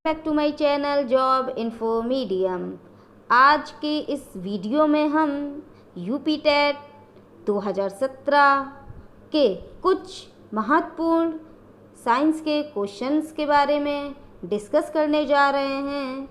Back to my channel job info medium. आज के इस वीडियो में हम यूपी टेट 2017 के कुछ महत्वपूर्ण साइंस के क्वेश्चंस के बारे में डिस्कस करने जा रहे हैं,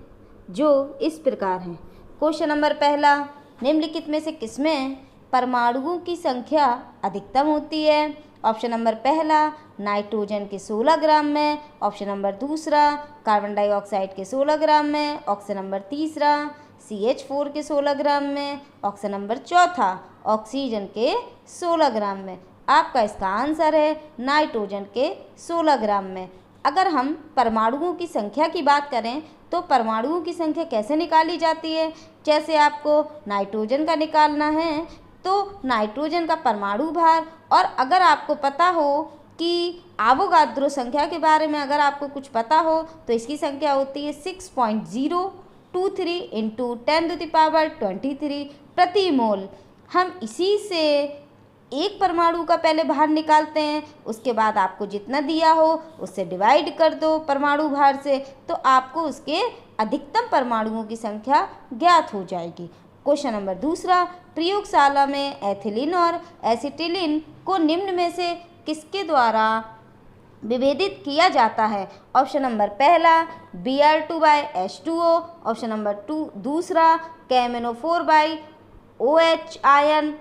जो इस प्रकार हैं। क्वेश्चन नंबर पहला, निम्नलिखित में से किसमें परमाणुओं की संख्या अधिकतम होती है? ऑप्शन नंबर पहला नाइट्रोजन के 16 ग्राम में, ऑप्शन नंबर दूसरा कार्बन डाइऑक्साइड के 16 ग्राम में, ऑप्शन नंबर तीसरा CH4 के 16 ग्राम में, ऑप्शन नंबर चौथा ऑक्सीजन के 16 ग्राम में। आपका इसका आंसर है नाइट्रोजन के 16 ग्राम में। अगर हम परमाणुओं की संख्या की बात करें तो परमाणुओं की संख्या कैसे निकाली जाती है? जैसे आपको नाइट्रोजन का निकालना है तो नाइट्रोजन का परमाणु भार, और अगर आपको पता हो कि आवोगाद्रो संख्या के बारे में अगर आपको कुछ पता हो तो इसकी संख्या होती है 6.023 इंटू 10⁻23 प्रति मोल। हम इसी से एक परमाणु का पहले भार निकालते हैं, उसके बाद आपको जितना दिया हो उससे डिवाइड कर दो परमाणु भार से, तो आपको उसके अधिकतम परमाणुओं की संख्या ज्ञात हो जाएगी। क्वेश्चन नंबर दूसरा, प्रयोगशाला में एथिलीन और एसिटिलीन को निम्न में से किसके द्वारा विभेदित किया जाता है? ऑप्शन नंबर पहला Br2/H2O, ऑप्शन नंबर दूसरा KMnO4/OH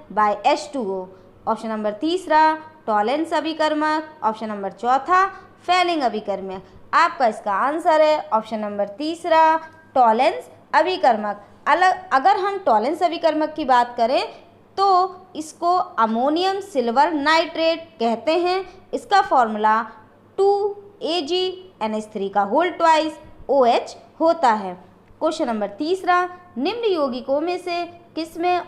H2O, ऑप्शन नंबर तीसरा टॉलेंस अभिकर्मक, ऑप्शन नंबर चौथा फेलिंग अभिकर्मक। आपका इसका आंसर है ऑप्शन नंबर तीसरा टॉलेंस अभिकर्मक। अगर हम टॉलेंस अभिकर्मक की बात करें तो इसको अमोनियम सिल्वर नाइट्रेट कहते हैं। इसका फॉर्मूला 2AgNH3 का होल ट्वाइस OH होता है। क्वेश्चन नंबर तीसरा, निम्न यौगिकों में से किसमें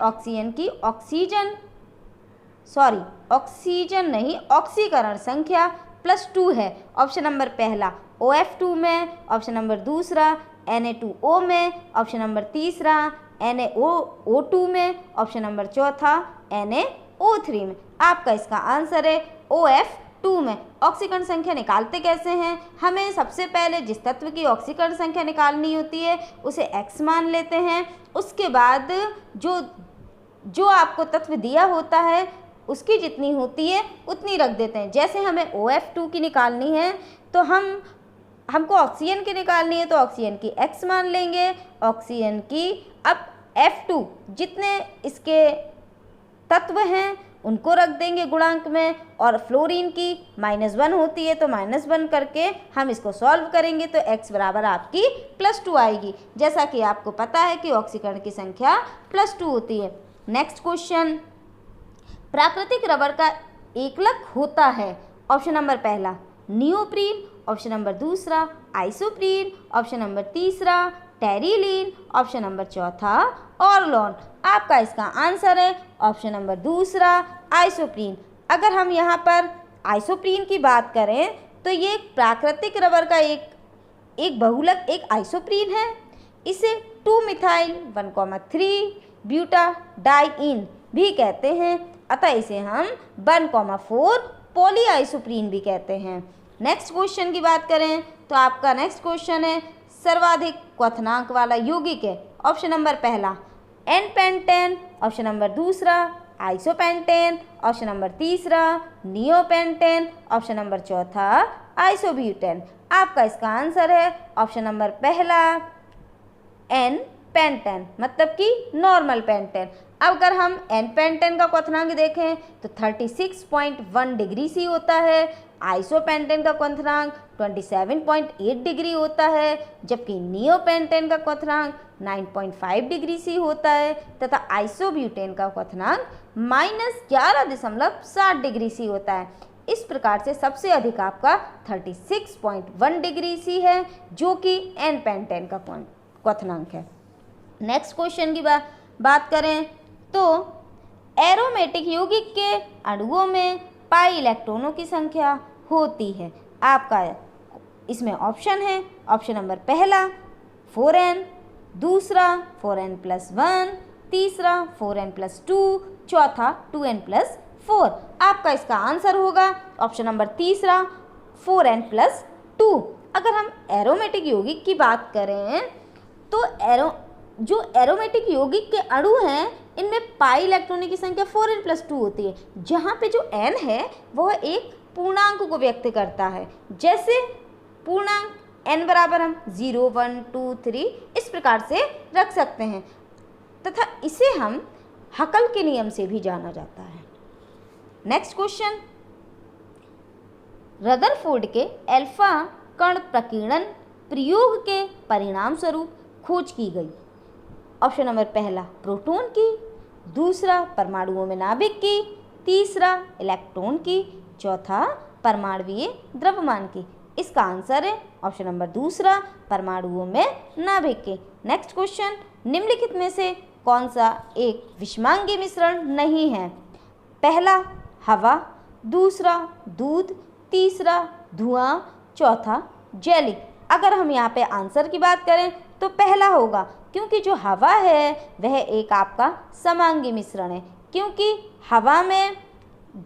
ऑक्सीकरण संख्या +2 है? ऑप्शन नंबर पहला OF2 में, ऑप्शन नंबर दूसरा Na2O में, ऑप्शन नंबर तीसरा NaO2 में, ऑप्शन नंबर चौथा NaO3 में। आपका इसका आंसर है OF2 में। ऑक्सीकरण संख्या निकालते कैसे हैं? हमें सबसे पहले जिस तत्व की ऑक्सीकरण संख्या निकालनी होती है उसे X मान लेते हैं। उसके बाद जो आपको तत्व दिया होता है उसकी जितनी होती है उतनी रख देते हैं। जैसे हमें OF2 की निकालनी है तो हमको ऑक्सीजन की निकालनी है तो ऑक्सीजन की X मान लेंगे, ऑक्सीजन की अब F2 जितने इसके तत्व हैं उनको रख देंगे गुणांक में, और फ्लोरीन की -1 होती है तो -1 करके हम इसको सॉल्व करेंगे तो X बराबर आपकी +2 आएगी। जैसा कि आपको पता है कि ऑक्सीकरण की संख्या +2 होती है। नेक्स्ट क्वेश्चन, प्राकृतिक रबर का एकलक होता है? ऑप्शन नंबर पहला नियोप्रीन, ऑप्शन नंबर दूसरा आइसोप्रीन, ऑप्शन नंबर तीसरा टेरिलीन, ऑप्शन नंबर चौथा ऑर्लोन। आपका इसका आंसर है ऑप्शन नंबर दूसरा आइसोप्रीन। अगर हम यहाँ पर आइसोप्रीन की बात करें तो ये प्राकृतिक रबर का एक बहुलक एक आइसोप्रीन है। इसे 2-मिथाइल 1,3 ब्यूटाडाइईन भी कहते हैं, अतः इसे हम 1,4 पॉलीआइसोप्रीन भी कहते हैं। नेक्स्ट क्वेश्चन की बात करें तो आपका नेक्स्ट क्वेश्चन है सर्वाधिक क्वथनांक वाला यौगिक है? ऑप्शन नंबर पहला N-पेंटेन, ऑप्शन नंबर दूसरा आइसोपेंटेन, ऑप्शन नंबर तीसरा नियोपेंटेन, ऑप्शन नंबर चौथा आइसोब्यूटेन। आपका इसका आंसर है ऑप्शन नंबर पहला N-पेंटेन, मतलब कि नॉर्मल पेंटेन। अब अगर हम N-पेंटेन का क्वथनांक देखें तो 36.1 डिग्री सी होता है, आइसोपेंटेन का क्वथनांक 27.8 डिग्री होता है, जबकि नियोपेंटेन का क्वथनांक 9.5 डिग्री सी होता है, तथा आइसोब्यूटेन का क्वथनांक -11.7 डिग्री सी होता है। इस प्रकार से सबसे अधिक आपका 36.1 डिग्री सी है, जो कि N-पेंटेन का क्वथनांक है। नेक्स्ट क्वेश्चन की बात करें तो एरोमेटिक यौगिक के अणुओं में पाई इलेक्ट्रॉनों की संख्या होती है? आपका इसमें ऑप्शन है, ऑप्शन नंबर पहला 4n, दूसरा 4n+1, तीसरा 4n+2, चौथा 2n+4। आपका इसका आंसर होगा ऑप्शन नंबर तीसरा 4n+2। अगर हम एरोमेटिक यौगिक की बात करें तो जो एरोमेटिक यौगिक के अणु हैं इनमें पाई इलेक्ट्रॉनों की संख्या 4n+2 होती है, जहाँ पे जो n है वह एक पूर्णांक को व्यक्त करता है। जैसे पूर्णांक n बराबर हम 0, 1, 2, 3 इस प्रकार से रख सकते हैं तथा इसे हम हकल के नियम से भी जाना जाता है। नेक्स्ट क्वेश्चन, रदरफोर्ड के अल्फा कण प्रकीर्णन प्रयोग के परिणाम स्वरूप खोज की गई। ऑप्शन नंबर पहला प्रोटॉन की, दूसरा परमाणुओं में नाभिक की, तीसरा इलेक्ट्रॉन की, चौथा परमाणुीय द्रव्यमान की। इसका आंसर है ऑप्शन नंबर दूसरा, परमाणुओं में नाभिक के। नेक्स्ट क्वेश्चन, निम्नलिखित में से कौन सा एक विषमांगी मिश्रण नहीं है? पहला हवा, दूसरा दूध, तीसरा धुआं, चौथा जेली। अगर हम यहाँ पे आंसर की बात करें तो पहला होगा, क्योंकि जो हवा है वह एक आपका समांगी मिश्रण है, क्योंकि हवा में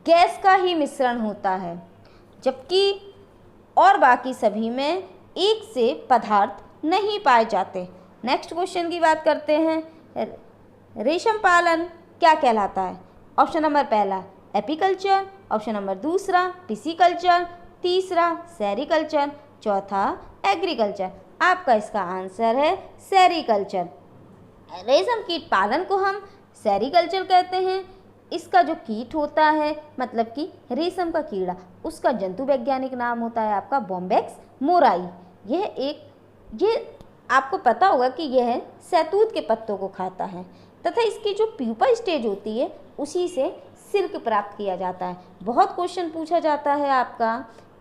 गैस का ही मिश्रण होता है, जबकि और बाकी सभी में एक से पदार्थ नहीं पाए जाते। नेक्स्ट क्वेश्चन की बात करते हैं, रेशम पालन क्या कहलाता है? ऑप्शन नंबर पहला एपीकल्चर, ऑप्शन नंबर दूसरा पिसीकल्चर, तीसरा सेरीकल्चर, चौथा एग्रीकल्चर। आपका इसका आंसर है सेरीकल्चर। रेशम कीट पालन को हम सेरीकल्चर कहते हैं। इसका जो कीट होता है मतलब कि रेशम का कीड़ा, उसका जंतु वैज्ञानिक नाम होता है आपका बॉम्बेक्स मोराई। ये आपको पता होगा कि यह शहतूत के पत्तों को खाता है तथा इसकी जो प्यूपा स्टेज होती है उसी से सिल्क प्राप्त किया जाता है। बहुत क्वेश्चन पूछा जाता है आपका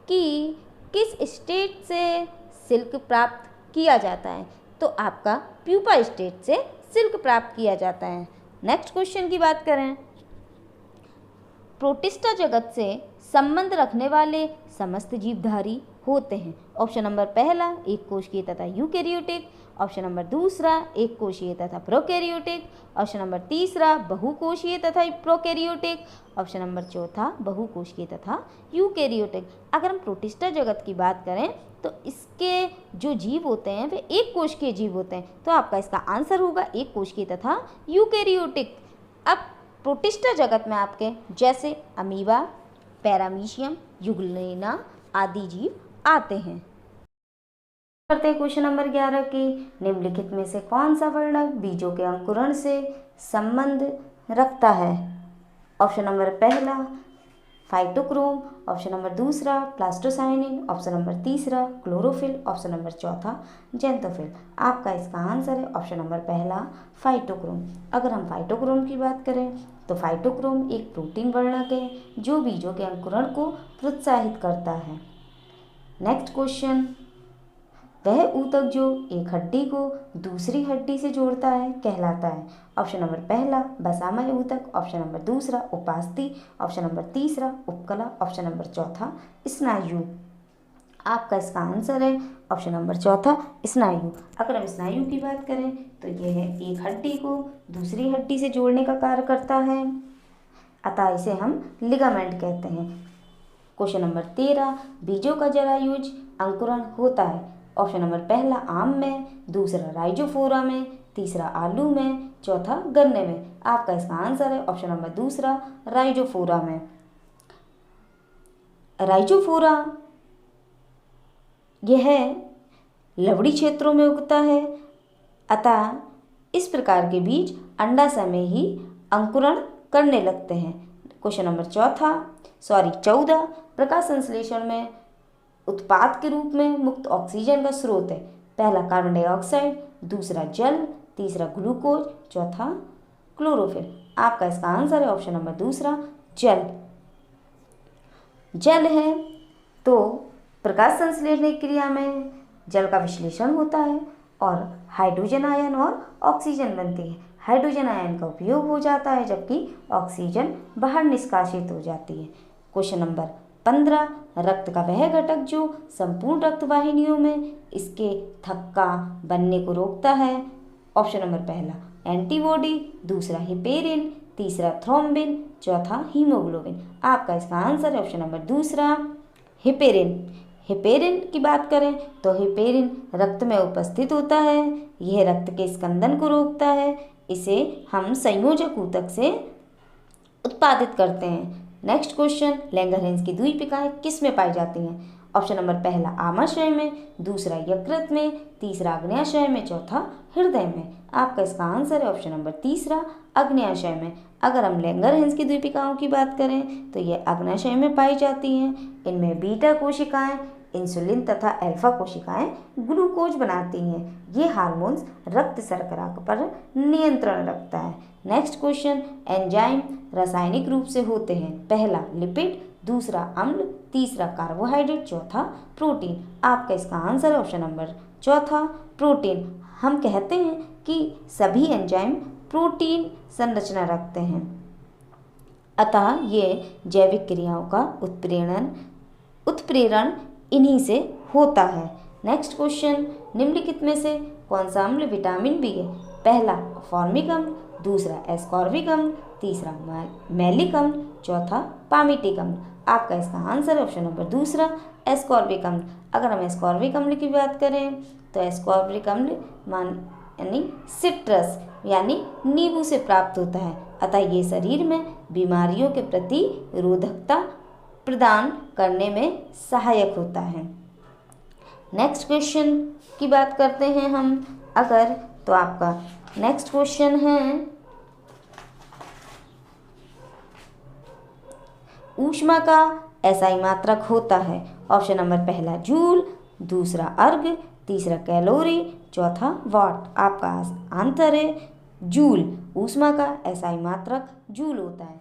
कि किस स्टेज से सिल्क प्राप्त किया जाता है, तो आपका प्यूपा स्टेज से सिल्क प्राप्त किया जाता है। नेक्स्ट क्वेश्चन की बात करें, प्रोटिस्टा जगत से संबंध रखने वाले समस्त जीवधारी होते हैं। ऑप्शन नंबर पहला एक कोशिकीय तथा यूकैरियोटिक, ऑप्शन नंबर दूसरा एक कोशिकीय तथा प्रोकैरियोटिक, ऑप्शन नंबर तीसरा बहुकोशीय तथा प्रोकैरियोटिक, ऑप्शन नंबर चौथा बहुकोशिकीय तथा यूकैरियोटिक। अगर हम प्रोटिस्टा जगत की बात करें तो इसके जो जीव होते हैं वे एक कोशिकीय जीव होते हैं, तो आपका इसका आंसर होगा एक कोशिकीय तथा यूकैरियोटिक। अब प्रोटिस्टा जगत में आपके जैसे अमीबा, पैरामीशियम, युग्लेना आदि जीव आते हैं। करते हैं क्वेश्चन नंबर 11 की, निम्नलिखित में से कौन सा वर्णक बीजों के अंकुरण से संबंध रखता है? ऑप्शन नंबर पहला फाइटोक्रोम, ऑप्शन नंबर दूसरा प्लास्टोसाइनिन, ऑप्शन नंबर तीसरा क्लोरोफिल, ऑप्शन नंबर चौथा जेंथोफिल। आपका इसका आंसर है ऑप्शन नंबर पहला फाइटोक्रोम। अगर हम फाइटोक्रोम की बात करें तो फाइटोक्रोम एक प्रोटीन वर्णक है जो बीजों के अंकुरण को प्रोत्साहित करता है। नेक्स्ट क्वेश्चन, वह ऊतक जो एक हड्डी को दूसरी हड्डी से जोड़ता है कहलाता है? ऑप्शन नंबर पहला बसामय ऊतक, ऑप्शन नंबर दूसरा उपास्थि, ऑप्शन नंबर तीसरा उपकला, ऑप्शन नंबर चौथा स्नायु। आपका इसका आंसर है ऑप्शन नंबर चौथा स्नायु। अगर हम स्नायु की बात करें तो यह एक हड्डी को दूसरी हड्डी से जोड़ने का कार्य करता है, अतः इसे हम लिगामेंट कहते हैं। क्वेश्चन नंबर 13, बीजों का जरायुज अंकुरण होता है? ऑप्शन नंबर पहला आम में, दूसरा राइजोफोरा में, तीसरा आलू में, चौथा गन्ने में। आपका इसका आंसर है ऑप्शन नंबर दूसरा राइजोफोरा में। राइजोफोरा यह लवड़ी क्षेत्रों में उगता है, अतः इस प्रकार के बीज अंडाशय में ही अंकुरण करने लगते हैं। क्वेश्चन नंबर 14 प्रकाश संश्लेषण में उत्पाद के रूप में मुक्त ऑक्सीजन का स्रोत है? पहला कार्बन डाइऑक्साइड, दूसरा जल, तीसरा ग्लूकोज, चौथा क्लोरोफिल। आपका इसका आंसर है ऑप्शन नंबर दूसरा जल। जल है तो प्रकाश संश्लेषण क्रिया में जल का विश्लेषण होता है और हाइड्रोजन आयन और ऑक्सीजन बनती है। हाइड्रोजन आयन का उपयोग हो जाता है जबकि ऑक्सीजन बाहर निष्कासित हो जाती है। क्वेश्चन नंबर 15, रक्त का वह घटक जो संपूर्ण रक्त वाहिनियों में इसके थक्का बनने को रोकता है? ऑप्शन नंबर पहला एंटीबॉडी, दूसरा हिपेरिन, तीसरा थ्रोम्बिन, चौथा हीमोग्लोबिन। आपका इसका आंसर है ऑप्शन नंबर दूसरा हिपेरिन। हेपेरिन की बात करें तो हेपेरिन रक्त में उपस्थित होता है, यह रक्त के स्कंदन को रोकता है, इसे हम संयोजक ऊतक से उत्पादित करते हैं। नेक्स्ट क्वेश्चन, लैंगरहैंस की द्वीपिकाएं किस में पाई जाती हैं? ऑप्शन नंबर पहला आमाशय में, दूसरा यकृत में, तीसरा अग्न्याशय में, चौथा हृदय में। आपका इसका आंसर है ऑप्शन नंबर तीसरा अग्न्याशय में। अगर हम लैंगरहैंस की द्वीपिकाओं की बात करें तो ये अग्न्याशय में पाई जाती हैं। इनमें बीटा कोशिकाएं इंसुलिन तथा अल्फा कोशिकाएं ग्लूकोज बनाती हैं। ये हार्मोन्स रक्त शर्करा पर नियंत्रण रखता है। नेक्स्ट क्वेश्चन, एंजाइम रासायनिक रूप से होते हैं, पहला लिपिड, दूसरा अम्ल, तीसरा कार्बोहाइड्रेट, चौथा प्रोटीन। आपका इसका आंसर है ऑप्शन नंबर चौथा प्रोटीन। हम कहते हैं कि सभी एंजाइम प्रोटीन संरचना रखते हैं, अतः ये जैविक क्रियाओं का उत्प्रेरण इन्हीं से होता है। नेक्स्ट क्वेश्चन, निम्नलिखित में से कौन सा अम्ल विटामिन बी है? पहला फॉर्मिक अम्ल, दूसरा एस्कॉर्बिक अम्ल, तीसरा मैलिक अम्ल, चौथा पामिटिक अम्ल। आपका इसका आंसर है ऑप्शन नंबर दूसरा एस्कॉर्बिक अम्ल। अगर हम एस्कॉर्बिक अम्ल की बात करें तो एस्कॉर्बिक अम्ल यानी सिट्रस यानी नींबू से प्राप्त होता है, अतः ये शरीर में बीमारियों के प्रति रोधकता प्रदान करने में सहायक होता है। नेक्स्ट क्वेश्चन की बात करते हैं हम अगर, तो आपका नेक्स्ट क्वेश्चन है ऊष्मा का एसआई मात्रक होता है। ऑप्शन नंबर पहला जूल, दूसरा अर्ग, तीसरा कैलोरी, चौथा वाट। आपका आंसर है जूल। ऊष्मा का एसआई मात्रक जूल होता है।